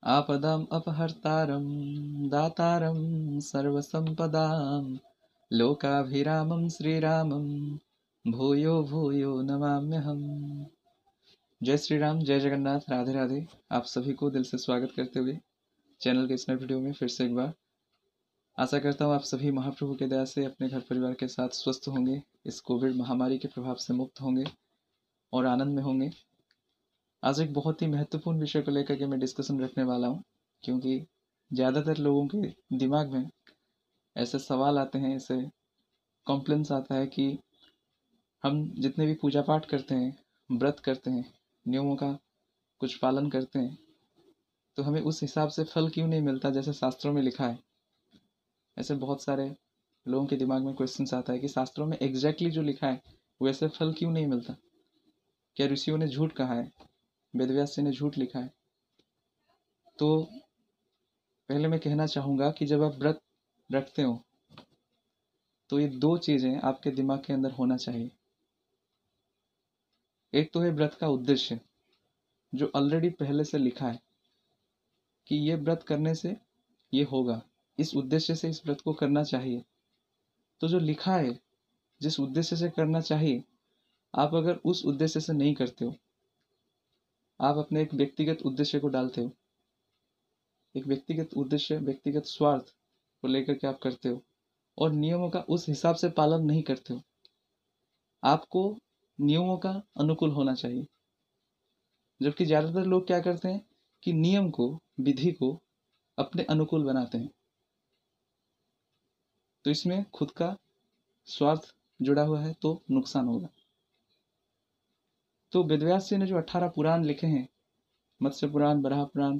आपदम् अपहर्तारं दातारं सर्वसंपदां लोकाभिरामं श्रीरामं भूयो भूयो नमाम्यहम्। जय श्री राम, जय जगन्नाथ, राधे राधे। आप सभी को दिल से स्वागत करते हुए चैनल के इस नए वीडियो में फिर से एक बार आशा करता हूँ आप सभी महाप्रभु के दया से अपने घर परिवार के साथ स्वस्थ होंगे, इस कोविड महामारी के प्रभाव से मुक्त होंगे और आनंद में होंगे। आज एक बहुत ही महत्वपूर्ण विषय को लेकर के मैं डिस्कशन रखने वाला हूँ, क्योंकि ज़्यादातर लोगों के दिमाग में ऐसे सवाल आते हैं, ऐसे कॉम्प्लेंस आता है कि हम जितने भी पूजा पाठ करते हैं, व्रत करते हैं, नियमों का कुछ पालन करते हैं, तो हमें उस हिसाब से फल क्यों नहीं मिलता जैसे शास्त्रों में लिखा है। ऐसे बहुत सारे लोगों के दिमाग में क्वेश्चंस आता है कि शास्त्रों में एग्जैक्टली जो लिखा है वैसे फल क्यों नहीं मिलता। क्या ऋषियों ने झूठ कहा है, वेदव्यास जी ने झूठ लिखा है? तो पहले मैं कहना चाहूँगा कि जब आप व्रत रखते हो तो ये दो चीज़ें आपके दिमाग के अंदर होना चाहिए। एक तो है व्रत का उद्देश्य, जो ऑलरेडी पहले से लिखा है कि ये व्रत करने से ये होगा, इस उद्देश्य से इस व्रत को करना चाहिए। तो जो लिखा है, जिस उद्देश्य से करना चाहिए, आप अगर उस उद्देश्य से नहीं करते हो, आप अपने एक व्यक्तिगत उद्देश्य को डालते हो, एक व्यक्तिगत उद्देश्य, व्यक्तिगत स्वार्थ को लेकर के आप करते हो और नियमों का उस हिसाब से पालन नहीं करते हो। आपको नियमों का अनुकूल होना चाहिए, जबकि ज्यादातर लोग क्या करते हैं कि नियम को, विधि को अपने अनुकूल बनाते हैं। तो इसमें खुद का स्वार्थ जुड़ा हुआ है तो नुकसान होगा। तो वेदव्यास जी ने जो 18 पुराण लिखे हैं, मत्स्य पुराण, बराह पुराण,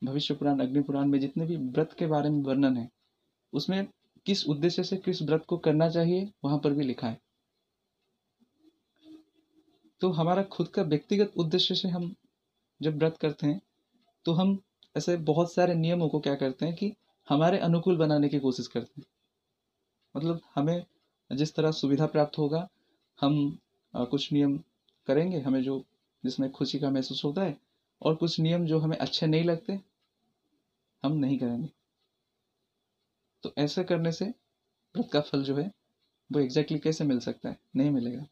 भविष्य पुराण, अग्नि पुराण में जितने भी व्रत के बारे में वर्णन है, उसमें किस उद्देश्य से किस व्रत को करना चाहिए वहां पर भी लिखा है। तो हमारा खुद का व्यक्तिगत उद्देश्य से हम जब व्रत करते हैं तो हम ऐसे बहुत सारे नियमों को क्या करते हैं कि हमारे अनुकूल बनाने की कोशिश करते हैं। मतलब हमें जिस तरह सुविधा प्राप्त होगा हम कुछ नियम करेंगे, हमें जो जिसमें खुशी का महसूस होता है, और कुछ नियम जो हमें अच्छे नहीं लगते हम नहीं करेंगे। तो ऐसा करने से व्रत का फल जो है वो एग्जैक्टली कैसे मिल सकता है? नहीं मिलेगा,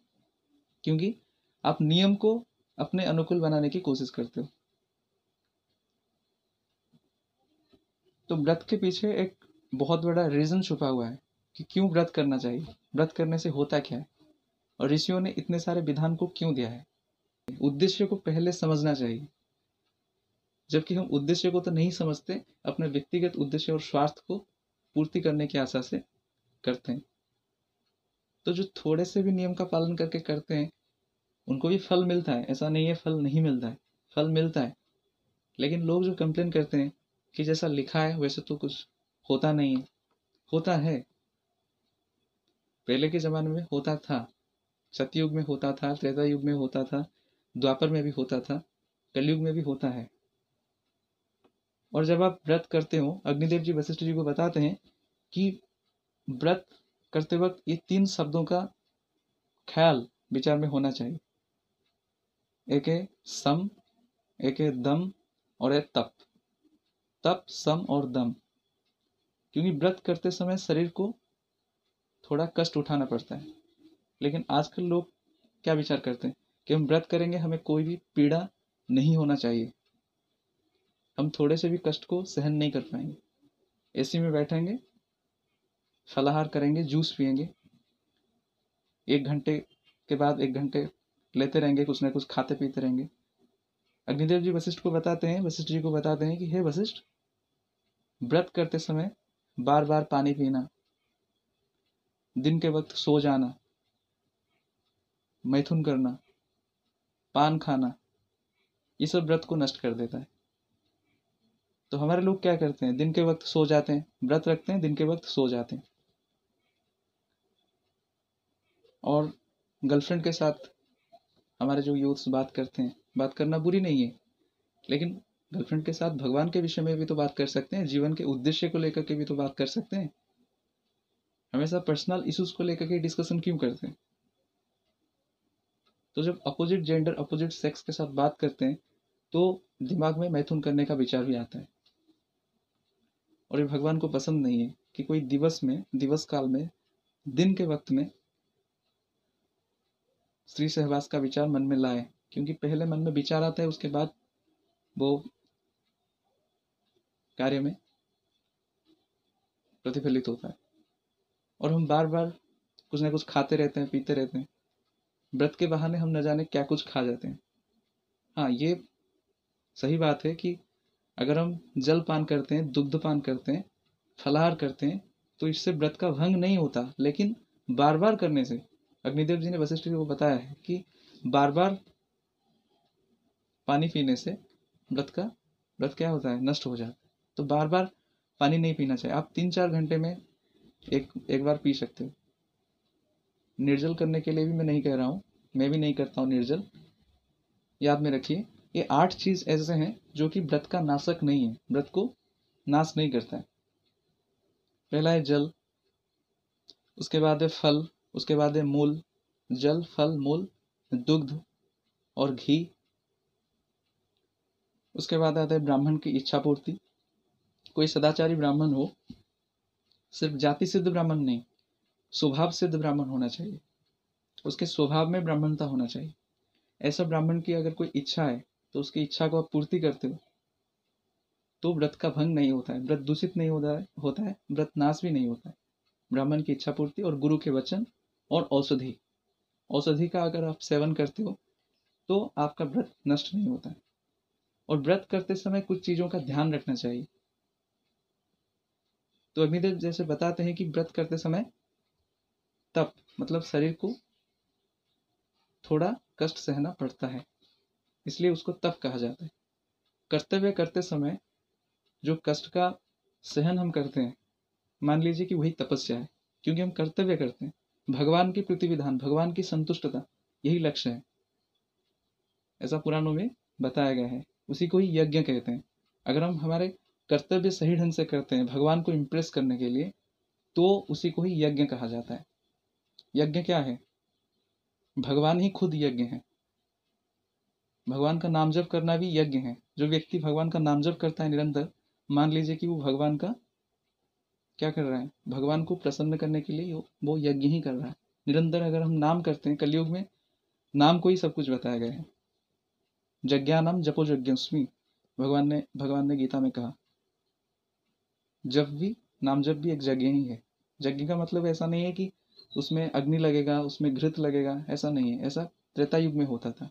क्योंकि आप नियम को अपने अनुकूल बनाने की कोशिश करते हो। तो व्रत के पीछे एक बहुत बड़ा रीजन छुपा हुआ है कि क्यों व्रत करना चाहिए, व्रत करने से होता क्या है, और ऋषियों ने इतने सारे विधान को क्यों दिया है। उद्देश्य को पहले समझना चाहिए, जबकि हम उद्देश्य को तो नहीं समझते, अपने व्यक्तिगत उद्देश्य और स्वार्थ को पूर्ति करने की आशा से करते हैं। तो जो थोड़े से भी नियम का पालन करके करते हैं उनको भी फल मिलता है, ऐसा नहीं है फल नहीं मिलता है, फल मिलता है। लेकिन लोग जो कंप्लेन करते हैं कि जैसा लिखा है वैसे तो कुछ होता नहीं है, होता है। पहले के जमाने में होता था, सतयुग में होता था, त्रेता युग में होता था, द्वापर में भी होता था, कलयुग में भी होता है। और जब आप व्रत करते हो, अग्निदेव जी वशिष्ठ जी को बताते हैं कि व्रत करते वक्त ये 3 शब्दों का ख्याल विचार में होना चाहिए। एक है सम, एक है दम और एक तप। तप, सम और दम। क्योंकि व्रत करते समय शरीर को थोड़ा कष्ट उठाना पड़ता है, लेकिन आजकल लोग क्या विचार करते हैं कि हम व्रत करेंगे, हमें कोई भी पीड़ा नहीं होना चाहिए, हम थोड़े से भी कष्ट को सहन नहीं कर पाएंगे। एसी में बैठेंगे, फलाहार करेंगे, जूस पियेंगे, 1 घंटे के बाद 1 घंटे लेते रहेंगे, कुछ ना कुछ खाते पीते रहेंगे। अग्निदेव जी वशिष्ठ को बताते हैं, वशिष्ठ जी को बताते हैं कि हे वशिष्ठ, व्रत करते समय बार बार पानी पीना, दिन के वक्त सो जाना, मैथुन करना, पान खाना, ये सब व्रत को नष्ट कर देता है। तो हमारे लोग क्या करते हैं, दिन के वक्त सो जाते हैं, व्रत रखते हैं, दिन के वक्त सो जाते हैं। और गर्लफ्रेंड के साथ हमारे जो यूथ्स बात करते हैं, बात करना बुरी नहीं है, लेकिन गर्लफ्रेंड के साथ भगवान के विषय में भी तो बात कर सकते हैं, जीवन के उद्देश्य को लेकर के भी तो बात कर सकते हैं। हमेशा पर्सनल इश्यूज को लेकर के डिस्कशन क्यों करते हैं? तो जब अपोजिट जेंडर, अपोजिट सेक्स के साथ बात करते हैं तो दिमाग में मैथुन करने का विचार भी आता है। और ये भगवान को पसंद नहीं है कि कोई दिवस काल में, दिन के वक्त में स्त्री सहवास का विचार मन में लाए, क्योंकि पहले मन में विचार आता है, उसके बाद वो कार्य में प्रतिफलित होता है। और हम बार बार कुछ ना कुछ खाते रहते हैं, पीते रहते हैं, व्रत के बहाने हम न जाने क्या कुछ खा जाते हैं। हाँ, ये सही बात है कि अगर हम जल पान करते हैं, दुग्ध पान करते हैं, फलाहार करते हैं, तो इससे व्रत का भंग नहीं होता। लेकिन बार बार करने से, अग्निदेव जी ने वशिष्ठ जी को बताया है कि बार बार पानी पीने से व्रत क्या होता है, नष्ट हो जाता है। तो बार बार पानी नहीं पीना चाहिए। आप 3-4 घंटे में एक बार पी सकते हो। निर्जल करने के लिए भी मैं नहीं कह रहा हूँ, मैं भी नहीं करता हूँ निर्जल। याद में रखिए, ये 8 चीज ऐसे हैं जो कि व्रत का नाशक नहीं है, व्रत को नाश नहीं करता है। पहला है जल, उसके बाद है फल, उसके बाद है मूल। जल, फल, मूल, दुग्ध और घी। उसके बाद आता है ब्राह्मण की इच्छा पूर्ति। कोई सदाचारी ब्राह्मण हो, सिर्फ जाति सिद्ध ब्राह्मण नहीं, स्वभाव सिद्ध ब्राह्मण होना चाहिए। उसके स्वभाव में ब्राह्मणता होना चाहिए। ऐसा ब्राह्मण की अगर कोई इच्छा है तो उसकी इच्छा को आप पूर्ति करते हो तो व्रत का भंग नहीं होता है, व्रत दूषित नहीं होता है, व्रत नाश भी नहीं होता है। ब्राह्मण की इच्छा पूर्ति और गुरु के वचन और औषधि, औषधि का अगर आप सेवन करते हो तो आपका व्रत नष्ट नहीं होता है। और व्रत करते समय कुछ चीजों का ध्यान रखना चाहिए। तो अग्निदेव जैसे बताते हैं कि व्रत करते समय तप, मतलब शरीर को थोड़ा कष्ट सहना पड़ता है, इसलिए उसको तप कहा जाता है। कर्तव्य करते समय जो कष्ट का सहन हम करते हैं, मान लीजिए कि वही तपस्या है, क्योंकि हम कर्तव्य करते हैं। भगवान की प्रीति विधान, भगवान की संतुष्टता, यही लक्ष्य है, ऐसा पुराणों में बताया गया है। उसी को ही यज्ञ कहते हैं। अगर हम हमारे कर्तव्य सही ढंग से करते हैं भगवान को इम्प्रेस करने के लिए, तो उसी को ही यज्ञ कहा जाता है। यज्ञ क्या है? भगवान ही खुद यज्ञ है। भगवान का नाम जप करना भी यज्ञ है। जो व्यक्ति भगवान का नाम जप करता है निरंतर, मान लीजिए कि वो भगवान का क्या कर रहा है, भगवान को प्रसन्न करने के लिए वो यज्ञ ही कर रहा है। निरंतर अगर हम नाम करते हैं, कलयुग में नाम को ही सब कुछ बताया गया है। यज्ञानाम जपो यज्ञस्मि, भगवान ने गीता में कहा। जप भी, नाम जप भी एक यज्ञ ही है। यज्ञ का मतलब ऐसा नहीं है कि उसमें अग्नि लगेगा, उसमें घृत लगेगा, ऐसा नहीं है। ऐसा त्रेता युग में होता था।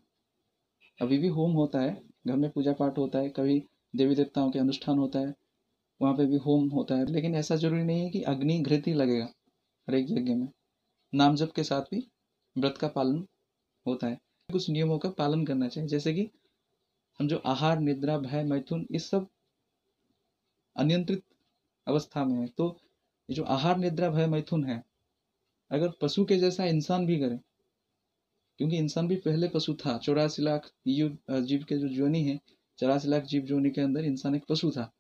अभी भी होम होता है, घर में पूजा पाठ होता है, कभी देवी देवताओं के अनुष्ठान होता है, वहाँ पे भी होम होता है। लेकिन ऐसा जरूरी नहीं है कि अग्नि घृत ही लगेगा हर एक यज्ञ में। नाम जप के साथ भी व्रत का पालन होता है। कुछ नियमों का पालन करना चाहिए, जैसे कि हम जो आहार, निद्रा, भय, मैथुन, इस सब अनियंत्रित अवस्था में है, तो ये जो आहार, निद्रा, भय, मैथुन है, अगर पशु के जैसा इंसान भी करे, क्योंकि इंसान भी पहले पशु था। 84 लाख जीव के जो जोनी है, 84 लाख जीव जोनी के अंदर इंसान एक पशु था,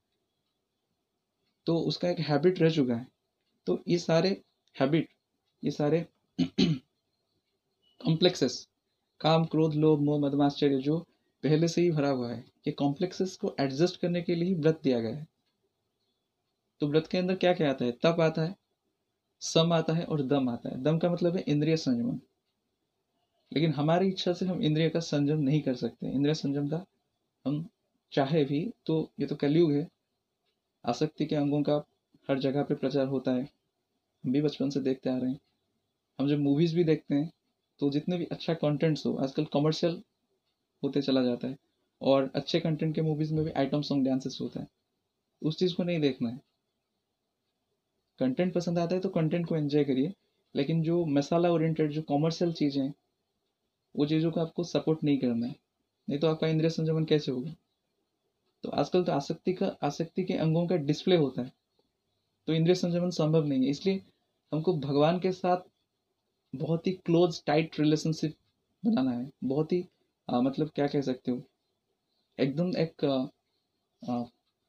तो उसका एक हैबिट रह चुका है। तो ये सारे हैबिट, ये सारे कॉम्प्लेक्सेस, काम, क्रोध, लोभ, मोह, मदमाश्चर्य, जो पहले से ही भरा हुआ है, ये कॉम्प्लेक्सेस को एडजस्ट करने के लिए ही व्रत दिया गया है। तो व्रत के अंदर क्या क्या आता है? तप आता है, सम आता है और दम आता है। दम का मतलब है इंद्रिय संयमन। लेकिन हमारी इच्छा से हम इंद्रिय का संयम नहीं कर सकते। इंद्रिय संयम का हम चाहे भी तो, ये तो कलयुग है, आसक्ति के अंगों का हर जगह पे प्रचार होता है। हम भी बचपन से देखते आ रहे हैं। हम जब मूवीज भी देखते हैं तो जितने भी अच्छा कंटेंट्स हो, आजकल कमर्शियल होते चला जाता है, और अच्छे कंटेंट के मूवीज में भी आइटम सॉन्ग, डांसेस होता है। उस चीज को नहीं देखना है। कंटेंट पसंद आता है तो कंटेंट को एंजॉय करिए, लेकिन जो मसाला ओरिएंटेड, जो कॉमर्शियल चीजें हैं, वो चीज़ों को आपको सपोर्ट नहीं करना है। नहीं तो आपका इंद्रिय संयमन कैसे होगा? तो आजकल तो आसक्ति के अंगों का डिस्प्ले होता है, तो इंद्रिय संयमन संभव नहीं है। इसलिए हमको भगवान के साथ बहुत ही क्लोज, टाइट रिलेशनशिप बनाना है। बहुत ही मतलब क्या कह सकते हो, एकदम एक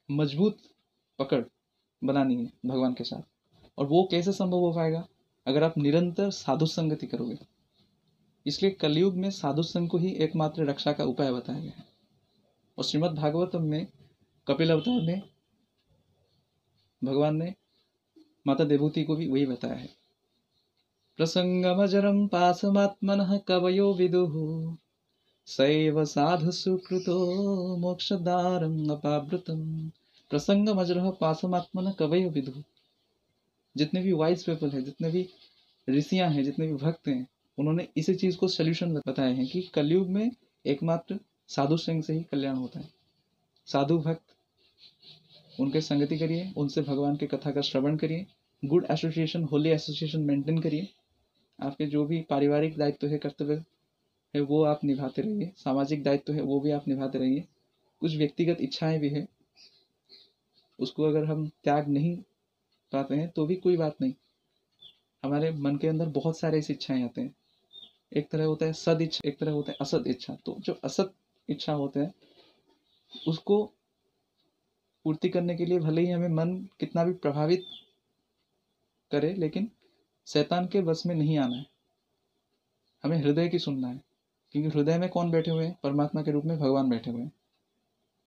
मजबूत पकड़ बनानी है भगवान के साथ। और वो कैसे संभव हो पाएगा? अगर आप निरंतर साधु संगति करोगे। इसलिए कलयुग में साधु संघ को ही एकमात्र रक्षा का उपाय बताया गया है। और श्रीमद् भागवतम में कपिल अवतार में भगवान ने माता देवहूति को भी वही बताया है। प्रसंगमजरम पासमात्मनः कवयो विदुः सैव साधु सुकृतो मोक्षदारम अपावृतम। प्रसंगमजरः पासमात्मनः कवयो विदुः। जितने भी वाइज पीपल है, जितने भी ऋषियां हैं, जितने भी भक्त हैं, उन्होंने इसी चीज को सोल्यूशन बताए हैं कि कलयुग में एकमात्र साधु संग से ही कल्याण होता है। साधु भक्त, उनके संगति करिए, उनसे भगवान के कथा का श्रवण करिए, good association, Holi association maintain करिए। आपके जो भी पारिवारिक दायित्व है, कर्तव्य है, वो आप निभाते रहिए। सामाजिक दायित्व है, वो भी आप निभाते रहिए। कुछ व्यक्तिगत इच्छाएं भी है, उसको अगर हम त्याग नहीं पाते हैं तो भी कोई बात नहीं। हमारे मन के अंदर बहुत सारे ऐसी इच्छाएं आते हैं। एक तरह होता है सद इच्छा, एक तरह होता है असद इच्छा। तो जो असद इच्छा होते हैं उसको पूर्ति करने के लिए भले ही हमें मन कितना भी प्रभावित करे, लेकिन शैतान के बस में नहीं आना है। हमें हृदय की सुनना है, क्योंकि हृदय में कौन बैठे हुए हैं? परमात्मा के रूप में भगवान बैठे हुए हैं।